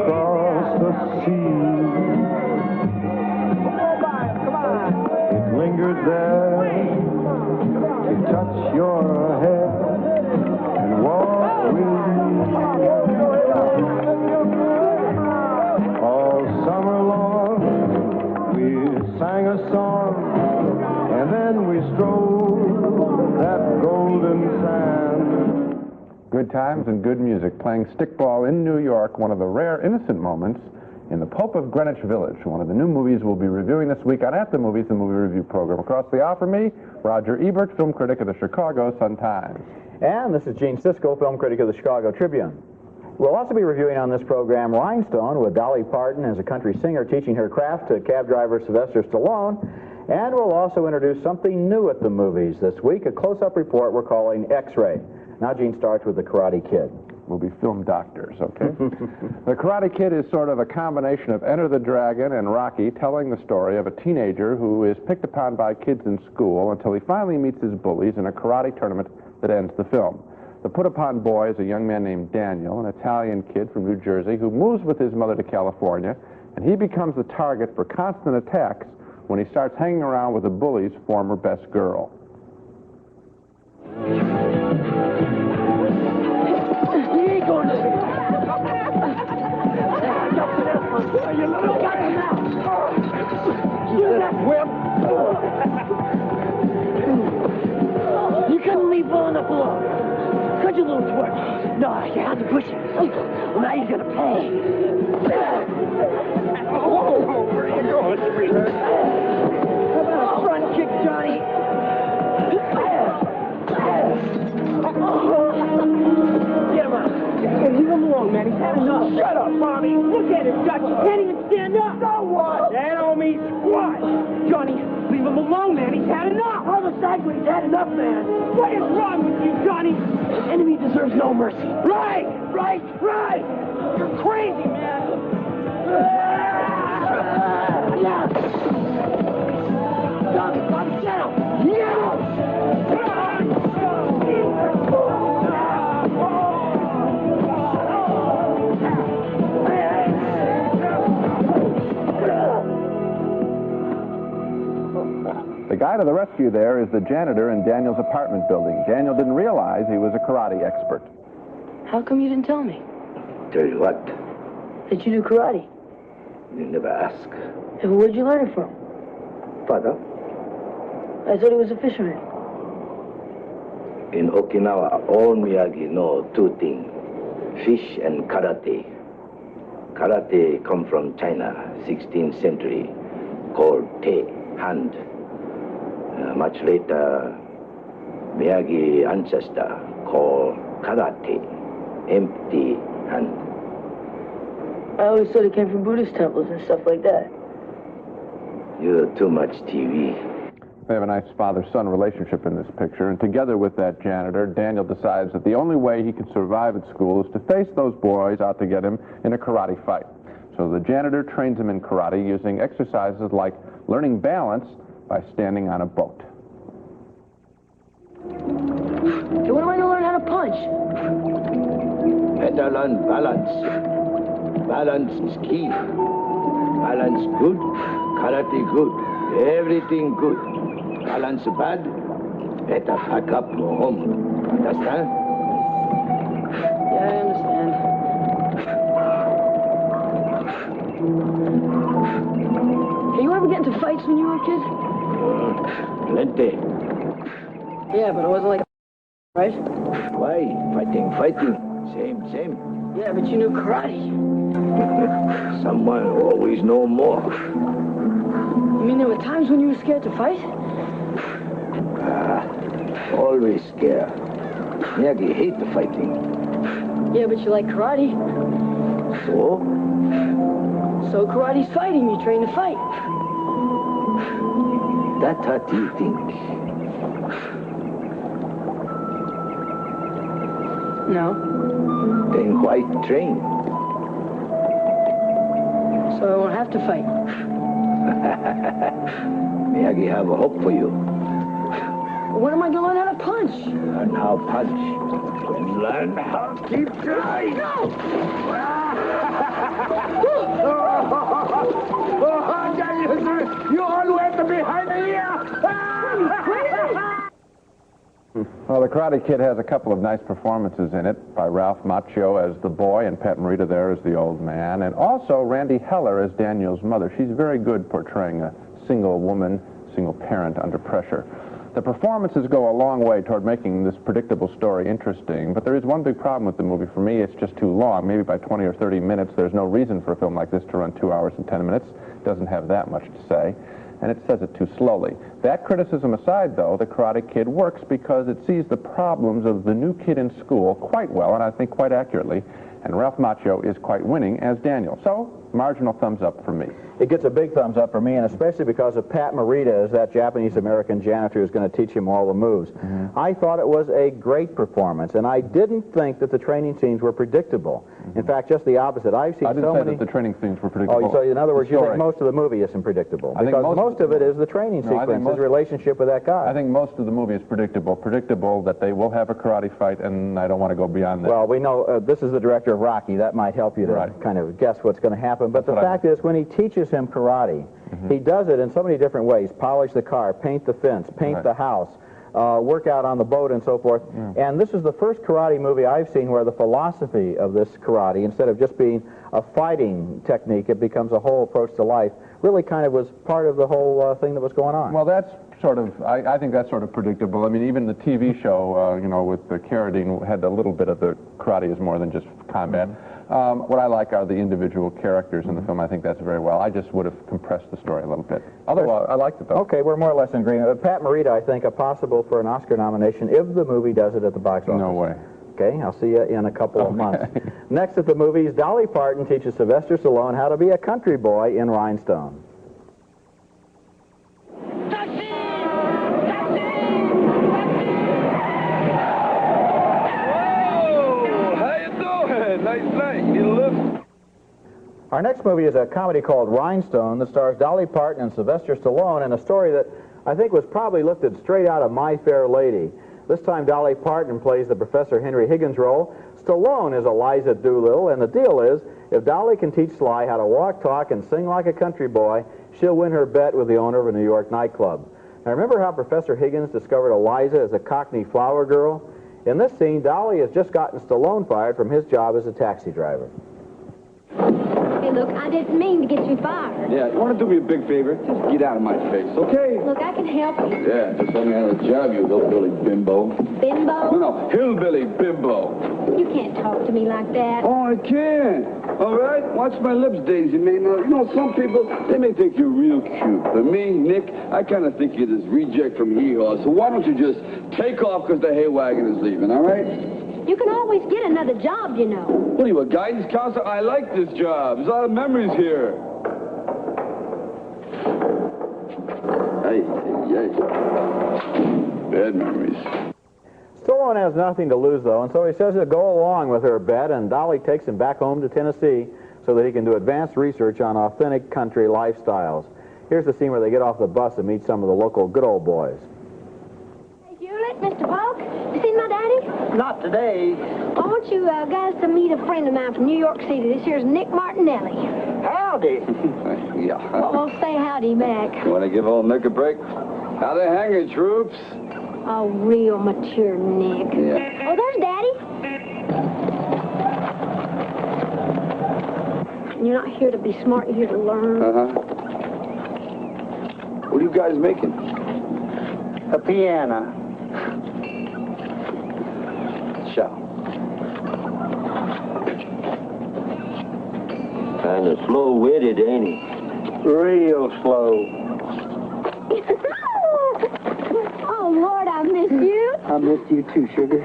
across the sea. It lingered there to touch your hair and walk with me. All summer long we sang a song, and then we strolled that golden sand. Good times and good music, playing stickball in New York, one of the rare innocent moments in The Pope of Greenwich Village, one of the new movies we'll be reviewing this week on At the Movies, the movie review program. Across the aisle from me, Roger Ebert, film critic of the Chicago Sun-Times. And this is Gene Siskel, film critic of the Chicago Tribune. We'll also be reviewing on this program Rhinestone with Dolly Parton as a country singer teaching her craft to cab driver Sylvester Stallone. And we'll also introduce something new at the movies this week, a close-up report we're calling X-Ray. Now Gene starts with The Karate Kid. We'll be film doctors, okay? The Karate Kid is sort of a combination of Enter the Dragon and Rocky, telling the story of a teenager who is picked upon by kids in school until he finally meets his bullies in a karate tournament that ends the film. The put-upon boy is a young man named Daniel, an Italian kid from New Jersey who moves with his mother to California, and he becomes the target for constant attacks when he starts hanging around with the bully's former best girl. You couldn't leave well enough alone. Could you, little twerp? No, you had to push it. Well, now you're gonna pay. Whoa, where are you going, sweetheart? How about a front kick, Johnny? Get him out. Leave him alone, man. He's had enough. Shut up, Mommy. Look at him, Dutch. He can't even stand up. So what? That don't mean squat. Johnny, leave him alone, man. He's had enough. Brother Sagway, he's had enough, man. What is wrong with you, Johnny? The enemy deserves no mercy. Right. You're crazy, man. Yeah. Johnny, get him. The guy to the rescue there is the janitor in Daniel's apartment building. Daniel didn't realize he was a karate expert. How come you didn't tell me? Tell you what, That you do karate? you never ask. And where'd you learn it from? Father, I thought he was a fisherman. in Okinawa, all Miyagi know two things, fish and karate. Karate come from China, 16th century, called te, hand. Much later, Miyagi ancestor called karate, empty hand. I always thought it came from Buddhist temples and stuff like that. You're too much TV. They have a nice father-son relationship in this picture, and together with that janitor, Daniel decides that the only way he can survive at school is to face those boys out to get him in a karate fight. So the janitor trains him in karate using exercises like learning balance by standing on a boat. Hey, when am I going to learn how to punch? Better learn balance. Balance is key. Balance good, karate good, everything good. Balance bad, better pack up, go home. Understand? Yeah, I understand. Hey, you ever get into fights when you were a kid? Plenty. Yeah, but it wasn't like right? Why? Fighting. Same. Yeah, but you knew karate. Someone always know more. You mean there were times when you were scared to fight? Always scared. Miyagi hate the fighting. Yeah, but you like karate. So? So karate's fighting. You train to fight. That's what you think. No. Then why train? So I won't have to fight. Miyagi have a hope for you. When am I going to learn how to punch? Learn how punch. And learn how keep trying. No! from behind the ear! Well, The Karate Kid has a couple of nice performances in it by Ralph Macchio as the boy and Pat Morita there as the old man, and also Randy Heller as Daniel's mother. She's very good portraying a single woman, single parent under pressure. The performances go a long way toward making this predictable story interesting, but there is one big problem with the movie. For me, it's just too long. Maybe by 20 or 30 minutes, there's no reason for a film like this to run 2 hours and 10 minutes. It doesn't have that much to say, and it says it too slowly. That criticism aside, though, The Karate Kid works because it sees the problems of the new kid in school quite well, and I think quite accurately, and Ralph Macchio is quite winning as Daniel. So, marginal thumbs up for me. It gets a big thumbs up for me, and especially because of Pat Morita as that Japanese-American janitor who's going to teach him all the moves. I thought it was a great performance, and I didn't think that the training scenes were predictable. In fact, just the opposite. I've seen I didn't so say many... that the training scenes were predictable. Oh, so in other words, you think Story. most of the movie isn't predictable? I think Because most of it is the training No, I think sequence, his relationship with that guy. I think most of the movie is predictable. Predictable that they will have a karate fight, and I don't want to go beyond that. Well, we know this is the director of Rocky. That might help you to Right. kind of guess what's going to happen. But That's the what fact is, when he teaches him karate, he does it in so many different ways. Polish the car, paint the fence, paint Right. the house, work out on the boat and so forth. And this is the first karate movie I've seen where the philosophy of this karate, instead of just being a fighting technique, it becomes a whole approach to life, really kind of was part of the whole thing that was going on. Well, that's sort of, I think that's sort of predictable. I mean, even the TV show, you know, with the Carradine had a little bit of the karate is more than just combat. What I like are the individual characters in the film. I think that's very well. I just would have compressed the story a little bit. Otherwise, I liked it, though. Okay, we're more or less in agreement. Pat Morita, I think, are possible for an Oscar nomination if the movie does it at the box office. No way. Okay, I'll see you in a couple of months. Next at the movies, Dolly Parton teaches Sylvester Stallone how to be a country boy in Rhinestone. Our next movie is a comedy called Rhinestone that stars Dolly Parton and Sylvester Stallone, and a story that I think was probably lifted straight out of My Fair Lady. This time Dolly Parton plays the Professor Henry Higgins role. Stallone is Eliza Doolittle, and the deal is, if Dolly can teach Sly how to walk, talk, and sing like a country boy, she'll win her bet with the owner of a New York nightclub. Now remember how Professor Higgins discovered Eliza as a Cockney flower girl? In this scene, Dolly has just gotten Stallone fired from his job as a taxi driver. Hey, look, I didn't mean to get you fired. Yeah, you want to do me a big favor? Just get out of my face, okay? Look, I can help you. Yeah, just let me out of the job, you hillbilly bimbo. Bimbo? No, hillbilly bimbo. You can't talk to me like that. Oh, I can. All right? Watch my lips, Daisy May. Now, you know, some people, they may think you're real cute. But me, Nick, I kind of think you're this reject from Hee-Haw. So why don't you just take off because the hay wagon is leaving, all right? You can always get another job, you know. What are you, a guidance counselor? I like this job. There's a lot of memories here. Hey. Bad memories. Stallone has nothing to lose, though, and so he says he'll go along with her bet, and Dolly takes him back home to Tennessee so that he can do advanced research on authentic country lifestyles. Here's the scene where they get off the bus and meet some of the local good old boys. Hey, Hewlett, Mr. Polk, you seen my daddy? Not today. I want you guys to meet a friend of mine from New York City. This here's Nick Martinelli. Howdy. Yeah. Well, say howdy back. You want to give old Nick a break? How they hanging, troops? Oh, real mature Nick. Yeah. Oh, there's Daddy. You're not here to be smart, you're here to learn. Uh-huh. What are you guys making? A piano. Ciao. Kind of slow-witted, ain't he? Real slow. Oh, Lord, I miss you. I missed you too, sugar.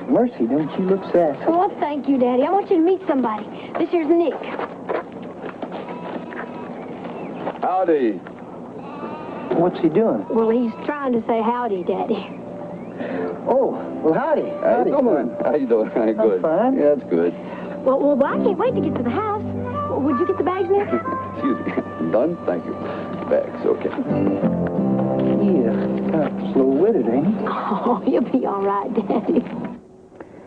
Mercy, don't you look sassy. Well, thank you, Daddy. I want you to meet somebody. This here's Nick. Howdy. What's he doing? Well, he's trying to say howdy, Daddy. Oh, well, howdy. How you doing? How you doing? Good. fine. Yeah, that's good. Well, I can't wait to get to the house. Would you get the bags, Nick? Excuse me. Done? Thank you. Bags, okay. Yeah, kind of slow-witted, ain't he? Oh, you'll be all right, Daddy.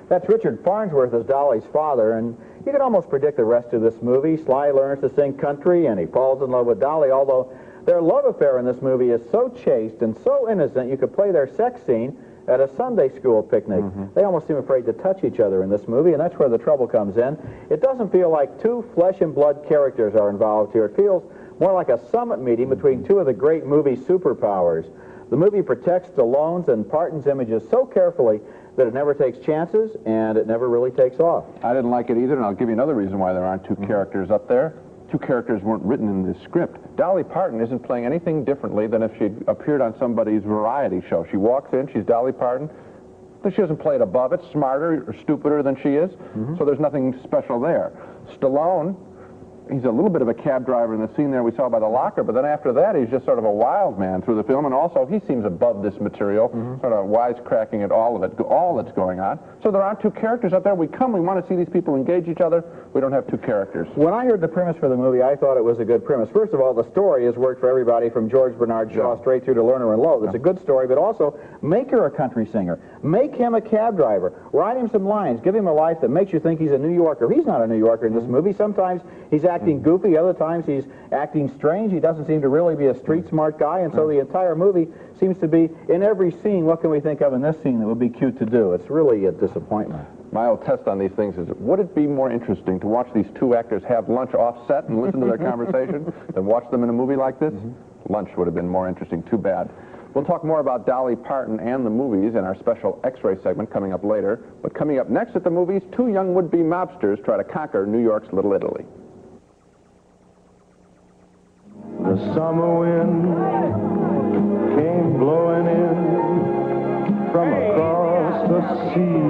That's Richard Farnsworth as Dolly's father, and You can almost predict the rest of this movie. Sly learns to sing country, and he falls in love with Dolly, although their love affair in this movie is so chaste and so innocent you could play their sex scene at a Sunday school picnic. They almost seem afraid to touch each other in this movie, and that's where the trouble comes in. It doesn't feel like two flesh and blood characters are involved here. It feels more like a summit meeting between two of the great movie superpowers. The movie protects Stallone's and Parton's images so carefully that it never takes chances, and it never really takes off. I didn't like it either, and I'll give you another reason why there aren't two characters up there. Two characters weren't written in this script. Dolly Parton isn't playing anything differently than if she'd appeared on somebody's variety show. She walks in, she's Dolly Parton, but she doesn't play it above it, smarter or stupider than she is, so there's nothing special there. Stallone, he's a little bit of a cab driver in the scene there we saw by the locker, but then after that he's just sort of a wild man through the film, and also he seems above this material, sort of wisecracking at all that's going on. So there aren't two characters up there. We want to see these people engage each other. We don't have two characters. When I heard the premise for the movie, I thought it was a good premise. First of all, the story has worked for everybody from George Bernard Shaw straight through to Lerner and Loewe. It's a good story, but also make her a country singer. Make him a cab driver. Write him some lines. Give him a life that makes you think he's a New Yorker. He's not a New Yorker in this movie. Sometimes he's acting goofy. Other times he's acting strange. He doesn't seem to really be a street-smart guy, and so the entire movie seems to be, in every scene, what can we think of in this scene that would be cute to do? It's really a disappointment. My old test on these things is, would it be more interesting to watch these two actors have lunch off-set and listen to their conversation than watch them in a movie like this? Lunch would have been more interesting. Too bad. We'll talk more about Dolly Parton and the movies in our special X-ray segment coming up later. But coming up next at the movies, two young would-be mobsters try to conquer New York's Little Italy. The summer wind came blowing in from across the sea.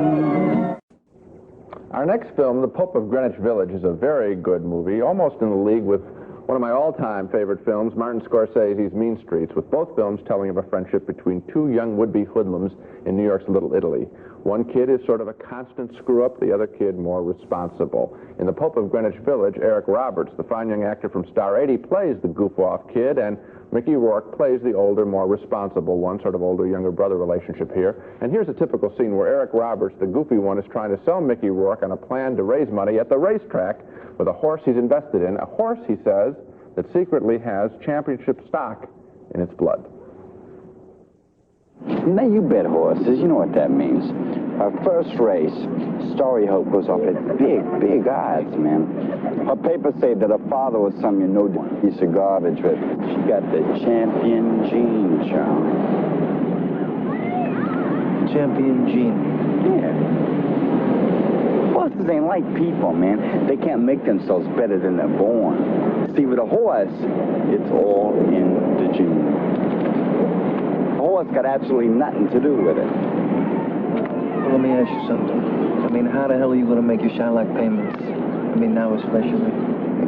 Our next film, The Pope of Greenwich Village, is a very good movie, almost in the league with one of my all-time favorite films, Martin Scorsese's Mean Streets, with both films telling of a friendship between two young would-be hoodlums in New York's Little Italy. One kid is sort of a constant screw-up, the other kid more responsible. In The Pope of Greenwich Village, Eric Roberts, the fine young actor from Star 80, plays the goof-off kid, and Mickey Rourke plays the older, more responsible one, sort of older-younger brother relationship here. And here's a typical scene where Eric Roberts, the goofy one, is trying to sell Mickey Rourke on a plan to raise money at the racetrack with a horse he's invested in, a horse, he says, that secretly has championship stock in its blood. Now, you bet horses. You know what that means. Our first race, Story Hope goes off at big odds, man. Her papers say that her father was some piece of garbage, but she got the champion gene, Charles. Champion gene. Yeah. Horses ain't like people, man. They can't make themselves better than they're born. See, with a horse, it's all in the gene. The horse got absolutely nothing to do with it. Well, let me ask you something. I mean, how the hell are you going to make your shine like payments? I mean, now especially.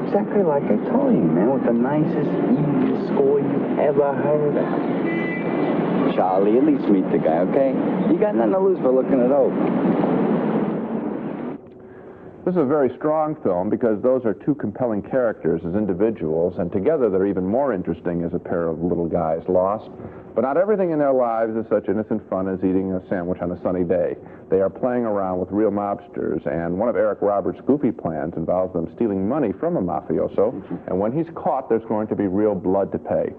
Exactly like I told you, man, with the nicest, easiest score you ever heard of. Charlie, at least meet the guy, okay? You got nothing to lose by looking it over. This is a very strong film because those are two compelling characters as individuals, and together they're even more interesting as a pair of little guys lost. But not everything in their lives is such innocent fun as eating a sandwich on a sunny day. They are playing around with real mobsters, and one of Eric Roberts' goofy plans involves them stealing money from a mafioso, and when he's caught, there's going to be real blood to pay,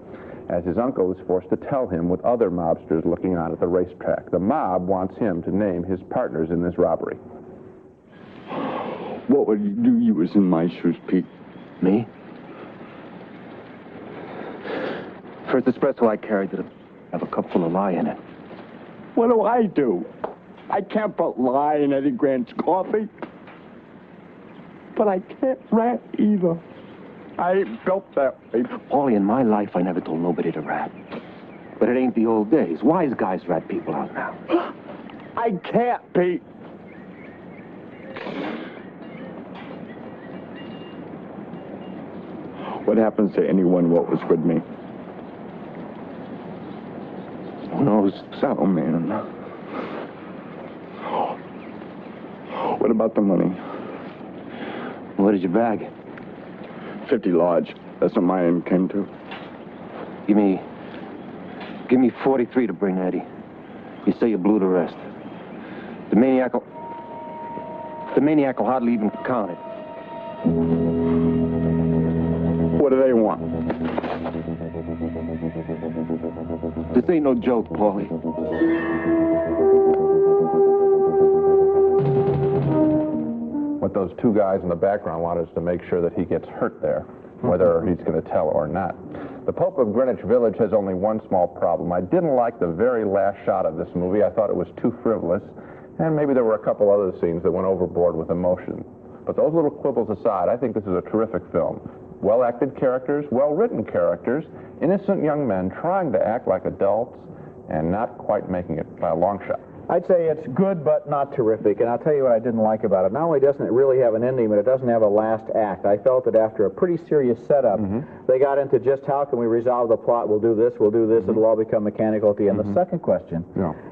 as his uncle is forced to tell him with other mobsters looking on at the racetrack. The mob wants him to name his partners in this robbery. What would you do? You was in my shoes, Pete. Me? First espresso I carried did have a cup full of lye in it. What do I do? I can't put lye in Eddie Grant's coffee. But I can't rat either. I ain't built that way. Paulie, in my life, I never told nobody to rat. But it ain't the old days. Wise guys rat people out now. I can't, Pete. What happens to anyone what was with me? Who knows? So, man. What about the money? What did you bag? 50 large. That's what my end came to. Give me 43 to bring Eddie. You say you blew the rest. The maniac will hardly even count it. What do they want? This ain't no joke, Paulie. What those two guys in the background want is to make sure that he gets hurt there, whether he's going to tell or not. The Pope of Greenwich Village has only one small problem. I didn't like the very last shot of this movie. I thought it was too frivolous, and maybe there were a couple other scenes that went overboard with emotion. But those little quibbles aside, I think this is a terrific film. Well-acted characters, well-written characters, innocent young men trying to act like adults and not quite making it by a long shot. I'd say it's good but not terrific, and I'll tell you what I didn't like about it. Not only doesn't it really have an ending, but it doesn't have a last act. I felt that after a pretty serious setup, they got into just how can we resolve the plot, we'll do this, it'll all become mechanical at the end. The second question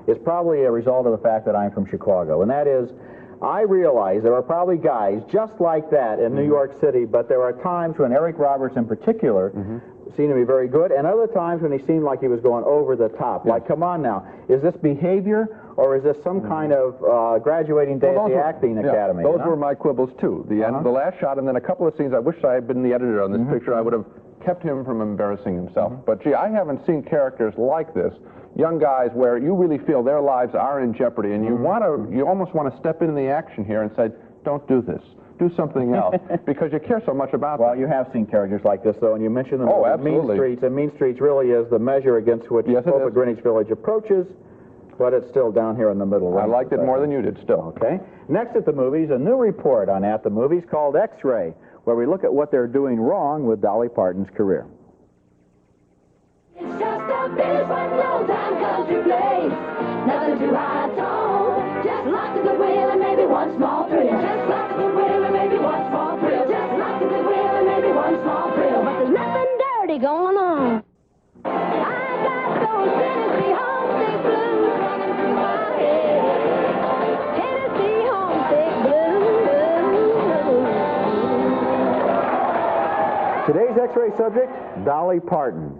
is probably a result of the fact that I'm from Chicago, and that is, I realize there are probably guys just like that in New York City, but there are times when Eric Roberts in particular seemed to be very good, and other times when he seemed like he was going over the top. Like, come on now, is this behavior, or is this some kind of graduating day at the acting academy? Those were my quibbles, too. The end, the last shot, and then a couple of scenes. I wish I had been the editor on this picture. I would have kept him from embarrassing himself. But, gee, I haven't seen characters like this. Young guys where you really feel their lives are in jeopardy, and you almost want to step into the action here and say, don't do this. Do something else, because you care so much about them. Well, you have seen characters like this, though, and you mentioned them. Absolutely. Mean Streets, and Mean Streets really is the measure against which Pope of Greenwich Village approaches, but it's still down here in the middle. I liked it more than you did, still. Okay. Next at the movies, a new report on At the Movies called X-Ray, where we look at what they're doing wrong with Dolly Parton's career. It's just a biz with no time country place. Nothing too high tone. Just lots of goodwill and maybe one small thrill. Just lots of goodwill and maybe one small thrill. Just lots of goodwill and maybe one small thrill. But there's nothing dirty going on. I got those Tennessee homesick blues running through my head. Tennessee homesick blues. Today's X-Ray subject, Dolly Parton.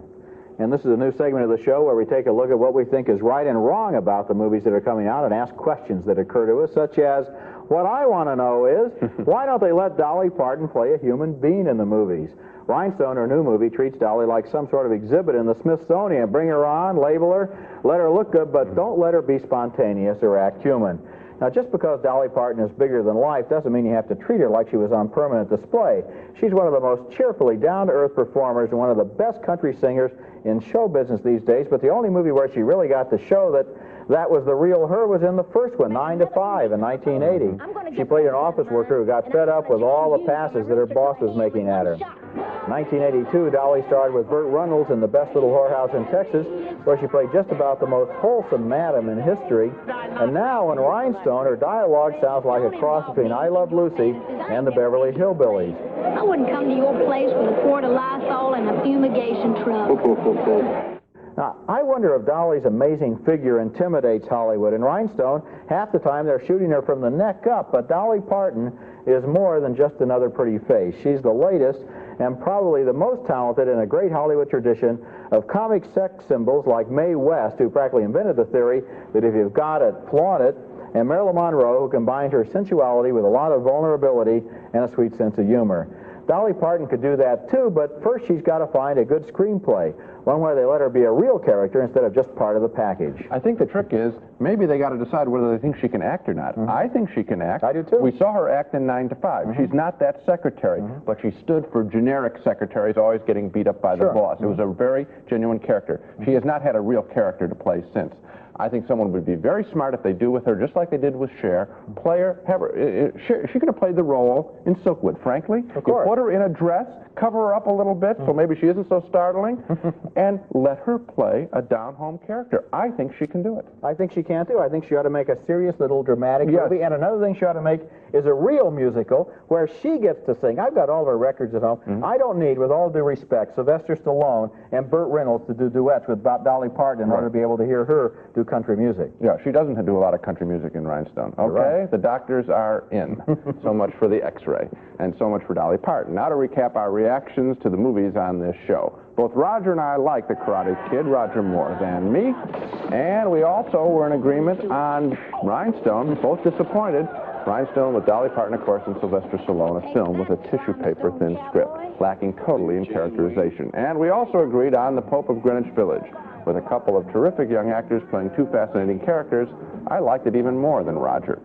And this is a new segment of the show where we take a look at what we think is right and wrong about the movies that are coming out and ask questions that occur to us, such as, what I want to know is, why don't they let Dolly Parton play a human being in the movies? Rhinestone, her new movie, treats Dolly like some sort of exhibit in the Smithsonian. Bring her on, label her, let her look good, but don't let her be spontaneous or act human. Now, just because Dolly Parton is bigger than life doesn't mean you have to treat her like she was on permanent display. She's one of the most cheerfully down-to-earth performers and one of the best country singers in show business these days, but the only movie where she really got to show that was the real her was in the first one, 9 to 5 in 1980. She played an office worker who got fed up with all the passes that her boss was making at her. 1982, Dolly starred with Burt Reynolds in The Best Little Whorehouse in Texas, where she played just about the most wholesome madam in history. And now in Rhinestone, her dialogue sounds like a cross between I Love Lucy and the Beverly Hillbillies. I wouldn't come to your place with a quart of Lysol and a fumigation truck. Now, I wonder if Dolly's amazing figure intimidates Hollywood. In Rhinestone, half the time they're shooting her from the neck up, but Dolly Parton is more than just another pretty face. She's the latest and probably the most talented in a great Hollywood tradition of comic sex symbols like Mae West, who practically invented the theory that if you've got it, flaunt it, and Marilyn Monroe, who combined her sensuality with a lot of vulnerability and a sweet sense of humor. Dolly Parton could do that too, but first she's got to find a good screenplay, one where they let her be a real character instead of just part of the package. I think the trick is maybe they got to decide whether they think she can act or not. I think she can act. I do too. We saw her act in 9 to 5. She's not that secretary, but she stood for generic secretaries always getting beat up by the boss. It was a very genuine character. She has not had a real character to play since. I think someone would be very smart if they do with her, just like they did with Cher. Play her, have her. She could have played the role in Silkwood, frankly. Of course. You put her in a dress, cover her up a little bit, so maybe she isn't so startling, and let her play a down-home character. I think she can do it. I think she can too. I think she ought to make a serious little dramatic movie. And another thing she ought to make is a real musical where she gets to sing. I've got all of her records at home. I don't need, with all due respect, Sylvester Stallone and Burt Reynolds to do duets with Dolly Parton in order to be able to hear her do country music. Yeah, she doesn't do a lot of country music in Rhinestone. Okay, the doctors are in. So much for the X-Ray, and so much for Dolly Parton. Now to recap our reactions to the movies on this show. Both Roger and I like The Karate Kid, Roger more than me, and we also were in agreement on Rhinestone, both disappointed. Rhinestone with Dolly Parton, of course, and Sylvester Stallone, a film with a tissue paper thin script, lacking totally in characterization. And we also agreed on The Pope of Greenwich Village, with a couple of terrific young actors playing two fascinating characters. I liked it even more than Roger.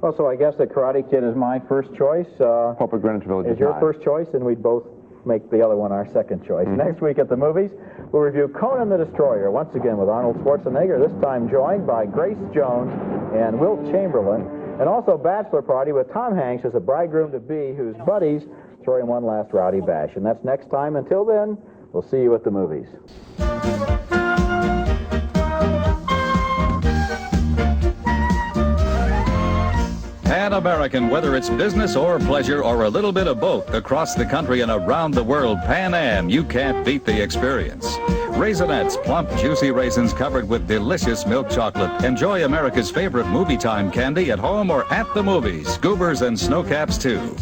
Well, so I guess the Karate Kid is my first choice. Pope of Greenwich Village is your mine. first choice, and we'd both make the other one our second choice. Next week at the movies, we'll review Conan the Destroyer, once again with Arnold Schwarzenegger, this time joined by Grace Jones and Wilt Chamberlain, and also Bachelor Party with Tom Hanks as a bridegroom-to-be whose buddies throw him one last rowdy bash. And that's next time. Until then, we'll see you at the movies. Pan American, whether it's business or pleasure or a little bit of both, across the country and around the world, Pan Am, you can't beat the experience. Raisinets, plump, juicy raisins covered with delicious milk chocolate. Enjoy America's favorite movie time candy at home or at the movies. Goobers and Snowcaps, too.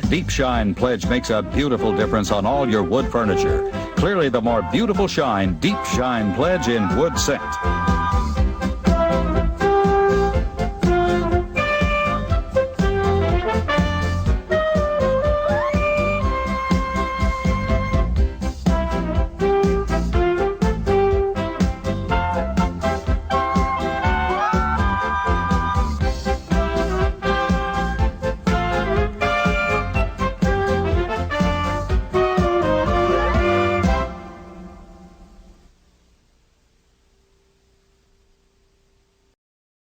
Deep Shine Pledge makes a beautiful difference on all your wood furniture. Clearly the more beautiful shine, Deep Shine Pledge in wood scent.